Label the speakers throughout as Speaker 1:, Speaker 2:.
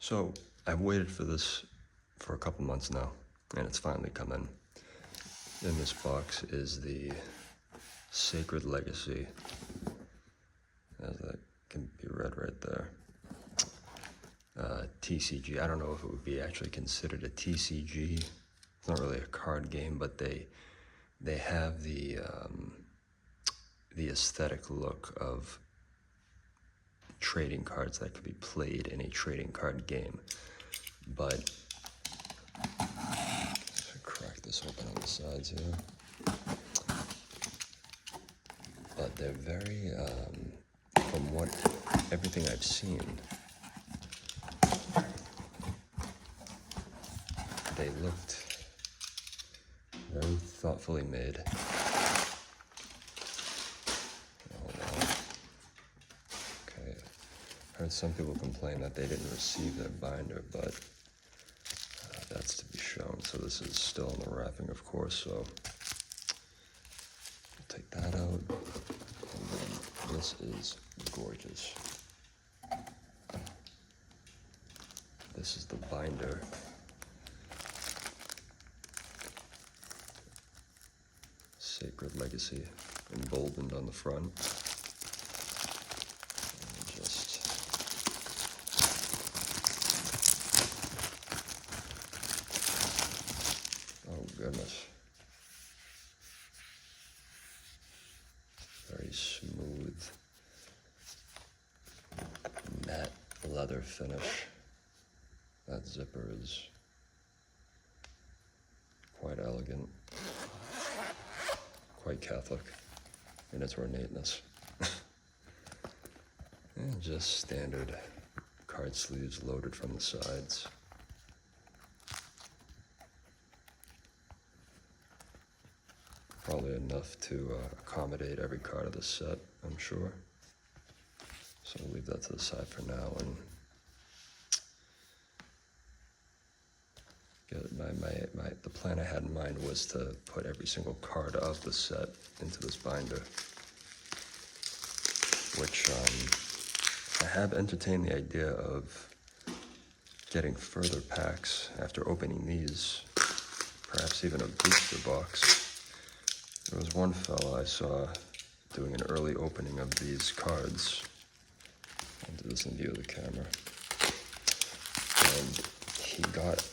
Speaker 1: So I've waited for this for a couple months now, and it's finally come in. In this box is the Sacred Legacy, as that can be read right there. TCG. I don't know if it would be actually considered a TCG. It's not really a card game, but they have the aesthetic look of trading cards that could be played in a trading card game. But let's crack this open on the sides here. But they're very, from everything I've seen, they looked very thoughtfully made. Hold on. Okay, I heard some people complain that they didn't receive their binder, but that's to be shown. So this is still in the wrapping, of course, so I'll take that out. And then this is gorgeous. This is the binder. Sacred Legacy, emboldened on the front. And just oh goodness. Very smooth, matte leather finish. That zipper is quite elegant, quite Catholic in its ornateness. And just standard card sleeves loaded from the sides. Probably enough to accommodate every card of the set, I'm sure. So I'll leave that to the side for now and the plan I had in mind was to put every single card of the set into this binder, which I have entertained the idea of getting further packs after opening these, perhaps even a booster box. There was one fella I saw doing an early opening of these cards. I'll do this in view of the camera. And he got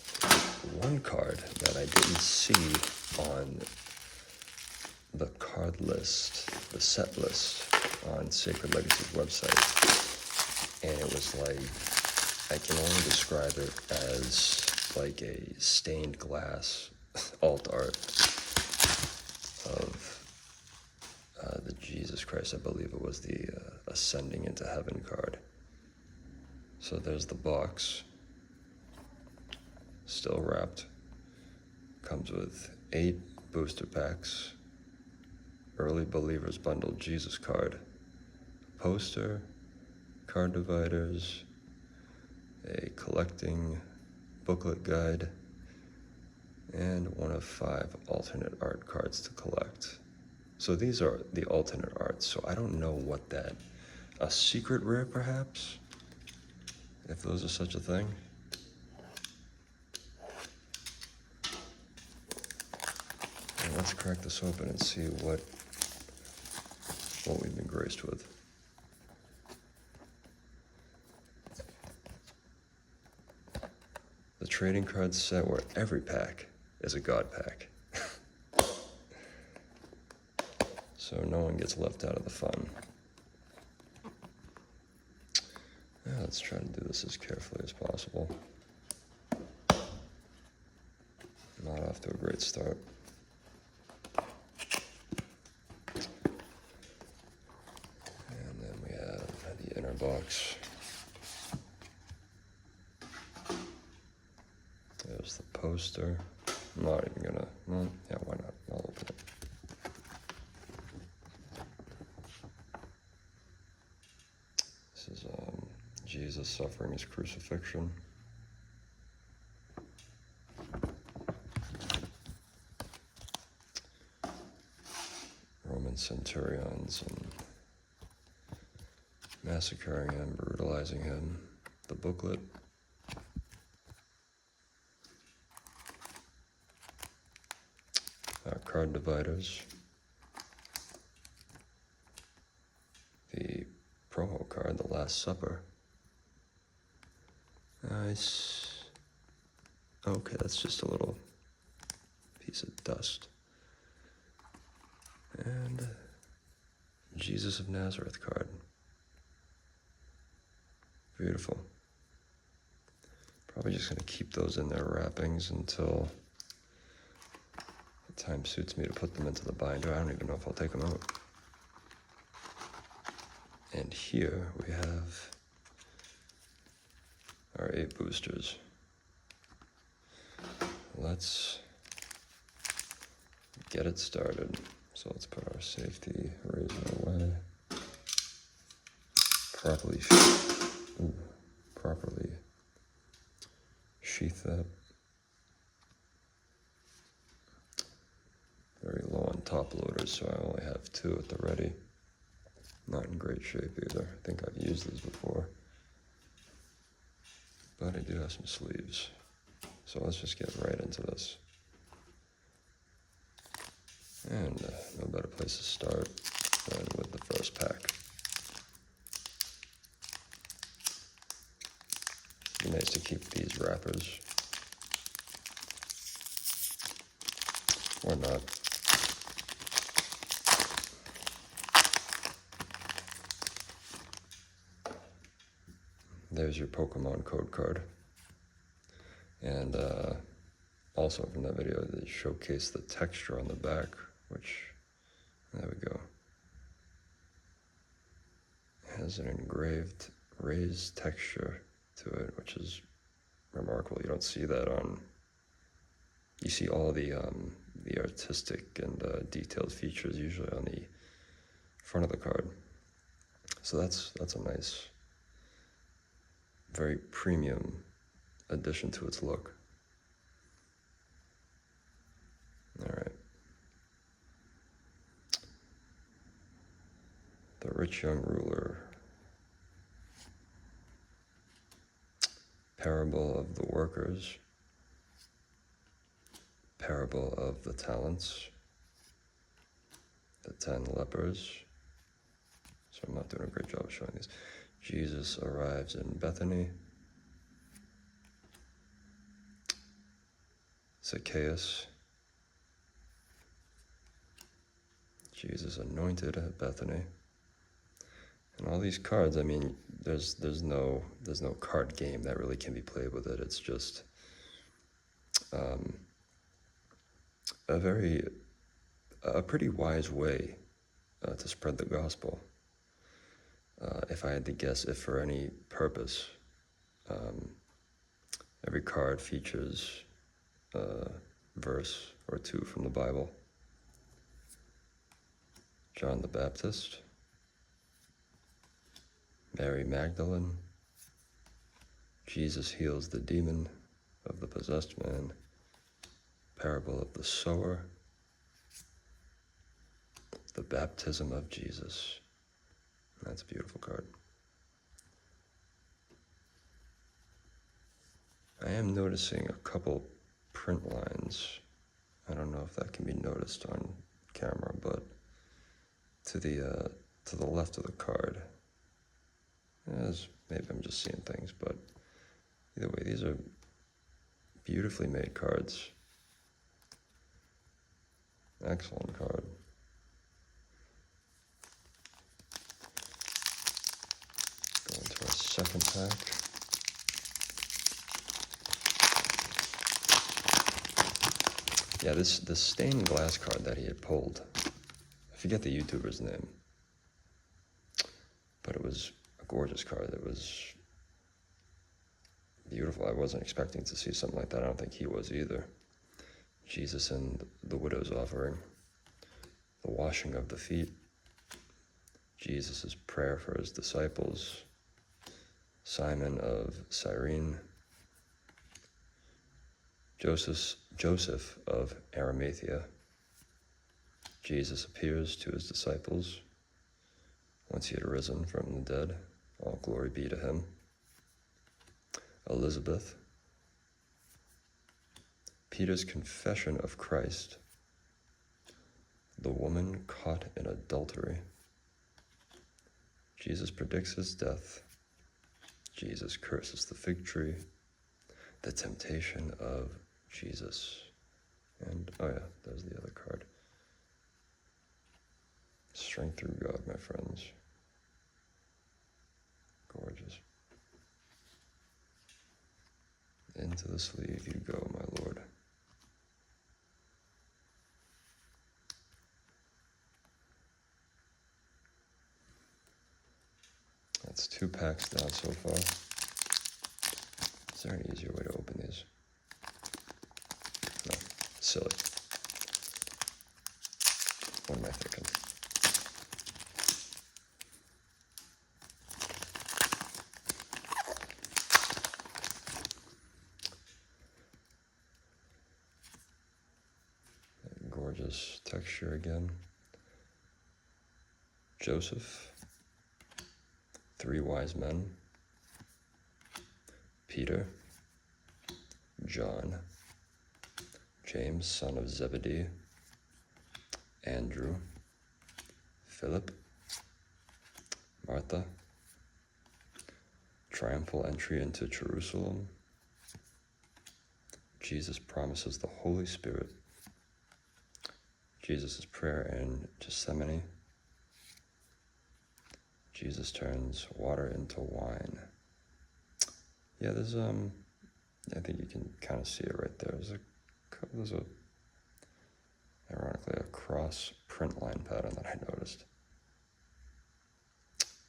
Speaker 1: one card that I didn't see on the card list, the set list on Sacred Legacy's website. And it was like, I can only describe it as like a stained glass alt art of the Jesus Christ, I believe it was the Ascending into Heaven card. So there's the box, still wrapped. Comes with 8 booster packs, Early Believers Bundle Jesus card, poster, card dividers, a collecting booklet guide, and one of 5 alternate art cards to collect. So these are the alternate arts, so I don't know what that, a secret rare perhaps? If those are such a thing. And let's crack this open and see what we've been graced with. The trading card set where every pack is a God pack. So no one gets left out of the fun. Yeah, let's try to do this as carefully as possible. Not off to a great start. And then we have the inner box. There's the poster. I'm not even gonna, well, yeah, why not? I'll open it. This is Jesus suffering his crucifixion. Roman centurions and massacring him, brutalizing him. The booklet card dividers. The promo card, The Last Supper. Nice. Okay, that's just a little piece of dust. And Jesus of Nazareth card. Beautiful. Probably just going to keep those in their wrappings until the time suits me to put them into the binder. I don't even know if I'll take them out. And here we have our 8 boosters. Let's get it started. So let's put our safety razor away. Properly sheath that. Very low on top loaders, so I only have 2 at the ready. Not in great shape either. I think I've used these before. But I do have some sleeves. So let's just get right into this. And no better place to start than with the first pack. It'd be nice to keep these wrappers. Or not. There's your Pokemon code card. And also from that video, they showcased the texture on the back, which, there we go. Has an engraved raised texture to it, which is remarkable. You don't see that on, you see all the artistic and detailed features usually on the front of the card. So that's a nice, very premium addition to its look. All right. The Rich Young Ruler. Parable of the Workers. Parable of the Talents. The 10 Lepers. So I'm not doing a great job of showing these. Jesus arrives in Bethany. Zacchaeus. Jesus anointed at Bethany. And all these cards, I mean, there's no card game that really can be played with it. It's just a pretty wise way to spread the gospel. If I had to guess, if for any purpose, every card features a verse or 2 from the Bible. John the Baptist, Mary Magdalene, Jesus heals the demon of the possessed man, parable of the sower, the baptism of Jesus. That's a beautiful card. I am noticing a couple print lines. I don't know if that can be noticed on camera, but to the left of the card, maybe I'm just seeing things, but either way, these are beautifully made cards. Excellent card. Go into our second pack. Yeah, this stained glass card that he had pulled, I forget the YouTuber's name, but it was a gorgeous card. It was beautiful. I wasn't expecting to see something like that. I don't think he was either. Jesus and the widow's offering, the washing of the feet, Jesus' prayer for his disciples, Simon of Cyrene, Joseph of Arimathea. Jesus appears to his disciples once he had risen from the dead. All glory be to him. Elizabeth. Peter's confession of Christ the woman caught in adultery. Jesus predicts his death. Jesus curses the fig tree. The temptation of Jesus. And, oh yeah, there's the other card. Strength through God, my friends. Gorgeous. Into the sleeve you go, my lord. That's 2 packs down so far. Is there an easier way to open these? No, silly. What am I thinking? Gorgeous texture again. Joseph, 3 wise men, Peter, John, James, son of Zebedee, Andrew, Philip, Martha, triumphal entry into Jerusalem. Jesus promises the Holy Spirit. Jesus' prayer in Gethsemane. Jesus turns water into wine. Yeah, there's I think you can kind of see it right there. There's ironically a cross print line pattern that I noticed.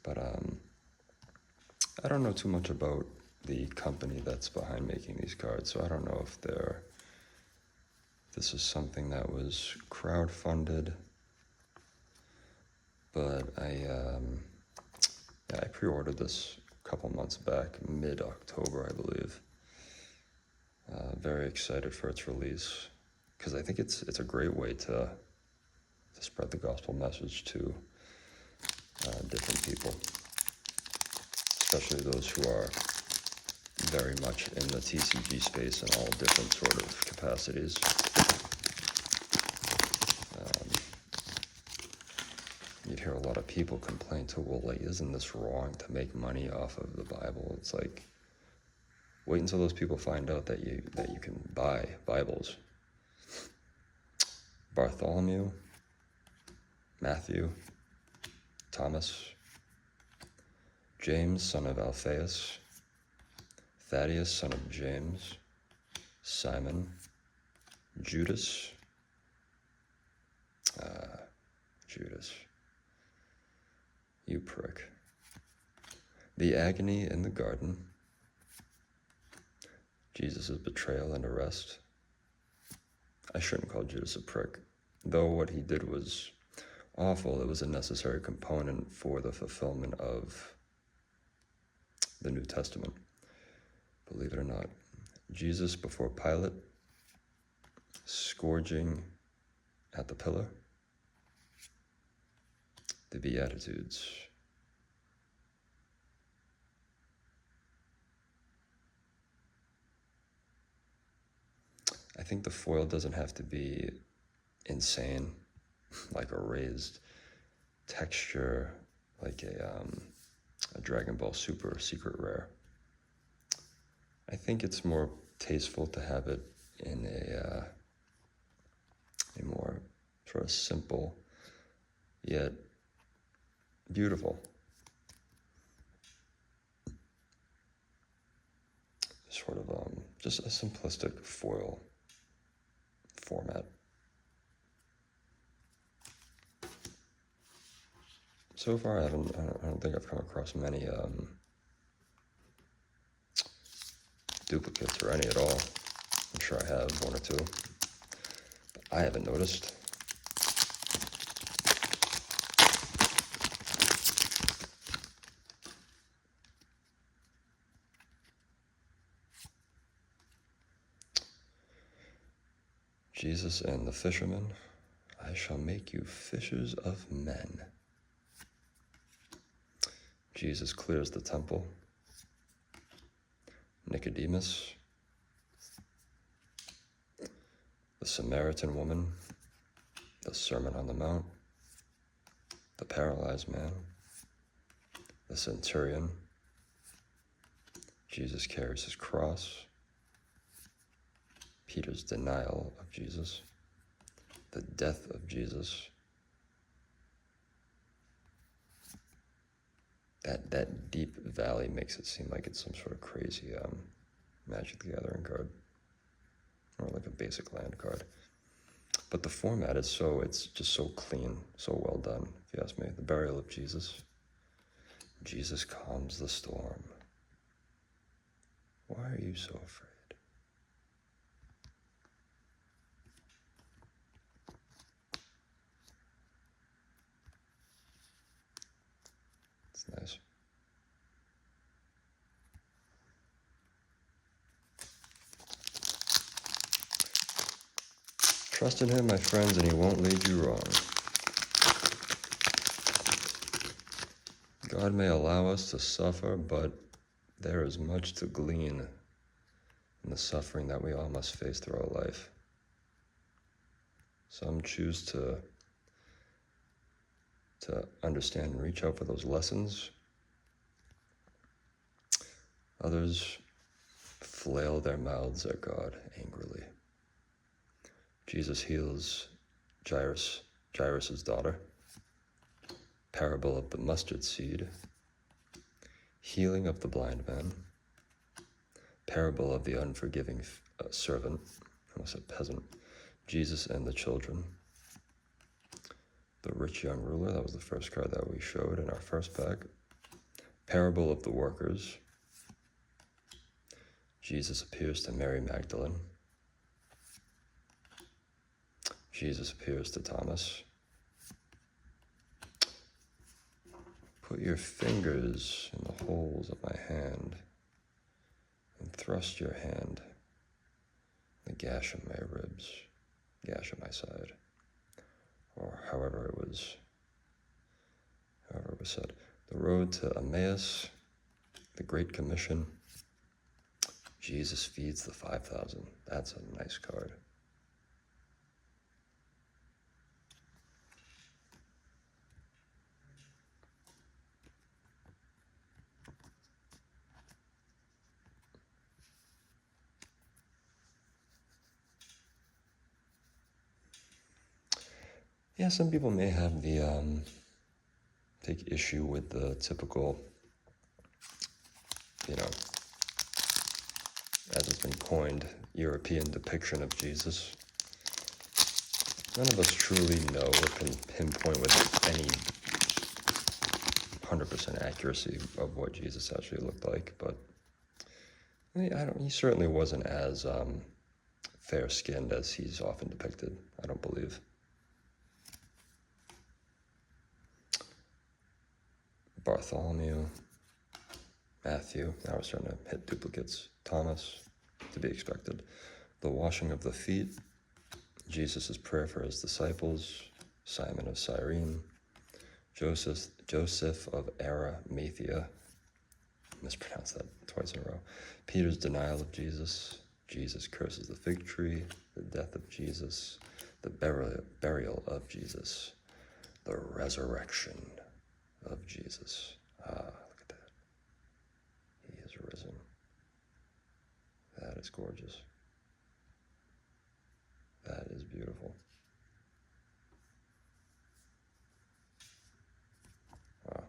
Speaker 1: But I don't know too much about the company that's behind making these cards, so I don't know if this is something that was crowdfunded. But I pre-ordered this a couple months back, mid-October, I believe. Very excited for its release, because I think it's a great way to spread the gospel message to different people, especially those who are very much in the TCG space in all different sort of capacities. You'd hear a lot of people complain too, well, like, isn't this wrong to make money off of the Bible? It's like, wait until those people find out that you can buy Bibles. Bartholomew, Matthew, Thomas, James, son of Alphaeus, Thaddeus, son of James, Simon, Judas, you prick. The agony in the garden, Jesus' betrayal and arrest. I shouldn't call Judas a prick. Though what he did was awful, it was a necessary component for the fulfillment of the New Testament. Believe it or not. Jesus before Pilate, scourging at the pillar. The Beatitudes. I think the foil doesn't have to be insane, like a raised texture, like a Dragon Ball Super secret rare. I think it's more tasteful to have it in a more sort of simple, yet beautiful, sort of just a simplistic foil format. So far, I don't think I've come across many duplicates or any at all. I'm sure I have 1 or 2. But I haven't noticed. Jesus and the fisherman, I shall make you fishers of men. Jesus clears the temple. Nicodemus, the Samaritan woman, the the Sermon on the Mount, the paralyzed man, the centurion. Jesus carries his cross, Peter's denial of Jesus, the death of Jesus. That deep valley makes it seem like it's some sort of crazy Magic the Gathering card, or like a basic land card. But the format is it's just so clean, so well done, if you ask me. The burial of Jesus. Jesus calms the storm. Why are you so afraid? It's nice. Trust in him, my friends, and he won't lead you wrong. God may allow us to suffer, but there is much to glean in the suffering that we all must face through our life. Some choose to understand and reach out for those lessons. Others flail their mouths at God angrily. Jesus heals Jairus' daughter. Parable of the mustard seed. Healing of the blind man. Parable of the unforgiving servant. I almost said peasant. Jesus and the children. The rich young ruler, that was the first card that we showed in our first pack. Parable of the workers. Jesus appears to Mary Magdalene. Jesus appears to Thomas. Put your fingers in the holes of my hand and thrust your hand in the gash of my ribs, gash of my side, or however it was said. The road to Emmaus, the Great Commission. Jesus feeds the 5,000. That's a nice card. Yeah, some people may have take issue with the typical, as it's been coined, European depiction of Jesus. None of us truly know or can pinpoint with any 100% accuracy of what Jesus actually looked like, but he certainly wasn't as fair-skinned as he's often depicted, I don't believe. Bartholomew, Matthew, now we're starting to hit duplicates. Thomas, to be expected. The washing of the feet, Jesus' prayer for his disciples, Simon of Cyrene, Joseph of Arimathea, mispronounced that twice in a row. Peter's denial of Jesus, Jesus curses the fig tree, the death of Jesus, the burial of Jesus, the resurrection of Jesus. Look at that. He is risen. That is gorgeous. That is beautiful. Wow.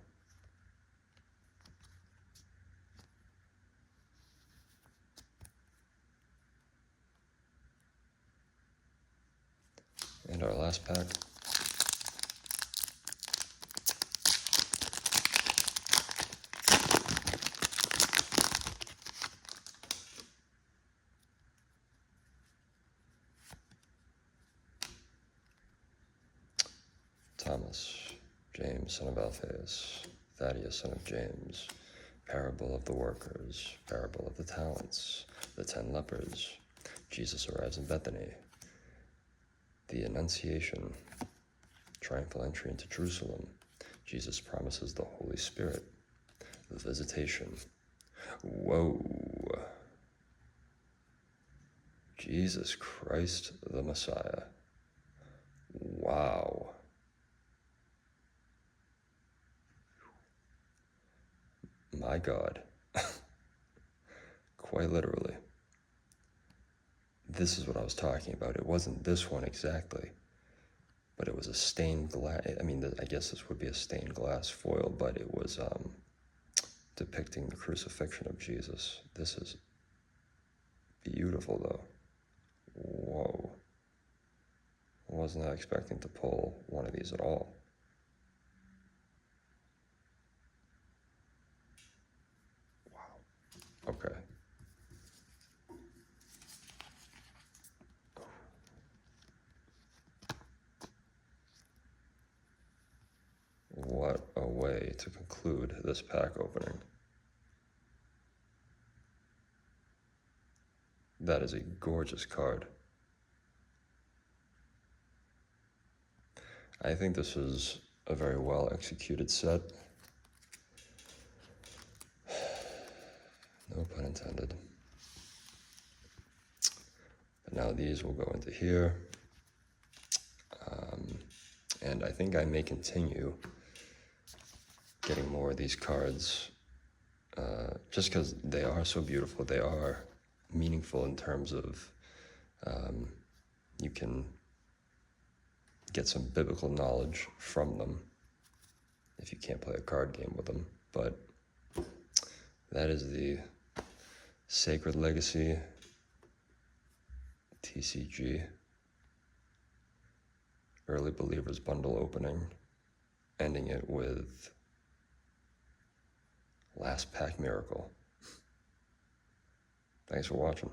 Speaker 1: And our last pack. Thomas, James, son of Alphaeus, Thaddeus, son of James, parable of the workers, parable of the talents, the 10 lepers, Jesus arrives in Bethany, the Annunciation, triumphal entry into Jerusalem, Jesus promises the Holy Spirit, the visitation. Whoa! Jesus Christ the Messiah. Wow. My God. Quite literally. This is what I was talking about. It wasn't this one exactly, but it was a stained glass. I mean, I guess this would be a stained glass foil, but it was depicting the crucifixion of Jesus. This is beautiful, though. Whoa. I was not expecting to pull one of these at all. Wow. Okay. What a way to conclude this pack opening. That is a gorgeous card. I think this is a very well executed set. No pun intended. But now these will go into here. And I think I may continue getting more of these cards just because they are so beautiful. They are meaningful in terms of you can get some biblical knowledge from them if you can't play a card game with them. But that is the Sacred Legacy TCG Early Believers bundle opening, ending it with Last Pack Miracle. Thanks for watching.